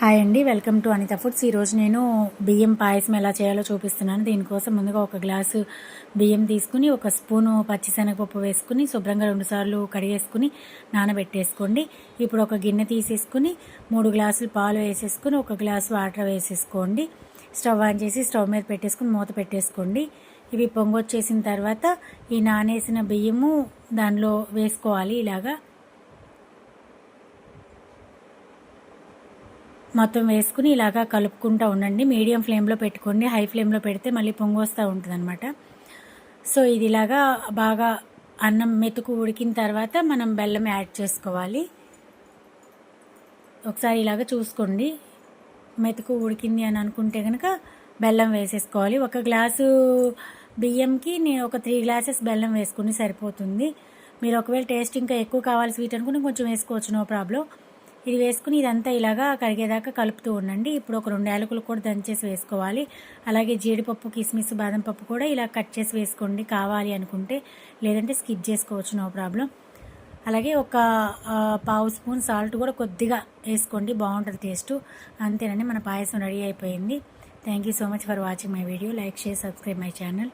Hi అండి, welcome to Anitha foods. ఈరోజు నేను బియ్యం పాయసం ఎలా చేయాలో చూపిస్తున్నాను. దీనికోసం ముందుగా ఒక గ్లాసు బియ్యం తీసుకుని ఒక స్పూను పచ్చిశనగపప్పు వేసుకుని శుభ్రంగా 2 సార్లు కడిగేసుకుని నానబెట్టేసుకోండి. ఇప్పుడు ఒక గిన్నె తీసేసుకుని 3 గ్లాసులు పాలు వేసేసుకుని 1 గ్లాసు వాటర్ వేసేసుకోండి. స్టవ్ ఆన్ చేసి స్టవ్ మీద పెట్టేసుకుని మూత పెట్టేసుకోండి. ఇవి పొంగొచ్చేసిన తర్వాత ఈ నానేసిన బియ్యము దానిలో వేసుకోవాలి. ఇలాగా మొత్తం వేసుకుని ఇలాగా కలుపుకుంటూ ఉండండి. మీడియం ఫ్లేమ్లో పెట్టుకోండి. హై ఫ్లేమ్లో పెడితే మళ్ళీ పొంగు వస్తూ ఉంటుంది అనమాట. సో ఇది ఇలాగా బాగా అన్నం మెతుకు ఉడికిన తర్వాత మనం బెల్లం యాడ్ చేసుకోవాలి. ఒకసారి ఇలాగ చూసుకోండి. మెతుకు ఉడికింది అని అనుకుంటే కనుక బెల్లం వేసేసుకోవాలి. 1 గ్లాసు బియ్యంకి నేను ఒక 3 గ్లాసెస్ బెల్లం వేసుకుని సరిపోతుంది. మీరు ఒకవేళ టేస్ట్ ఇంకా ఎక్కువ కావాలి స్వీట్ అనుకుంటే కొంచెం వేసుకోవచ్చు, నో ప్రాబ్లం. ఇది వేసుకుని ఇదంతా ఇలాగా కరిగేదాకా కలుపుతూ ఉండండి. ఇప్పుడు ఒక 2 యాలకులు కూడా దంచేసి వేసుకోవాలి. అలాగే జీడిపప్పు, కిస్మిస్, బాదం పప్పు కూడా ఇలా కట్ చేసి వేసుకోండి కావాలి అనుకుంటే, లేదంటే స్కిప్ చేసుకోవచ్చు, నో ప్రాబ్లం. అలాగే ఒక పావు స్పూన్ సాల్ట్ కూడా కొద్దిగా వేసుకోండి, బాగుంటుంది టేస్ట్. అంతేనండి, మన పాయసం రెడీ అయిపోయింది. Thank you so much for watching my video. Like, share, subscribe my channel.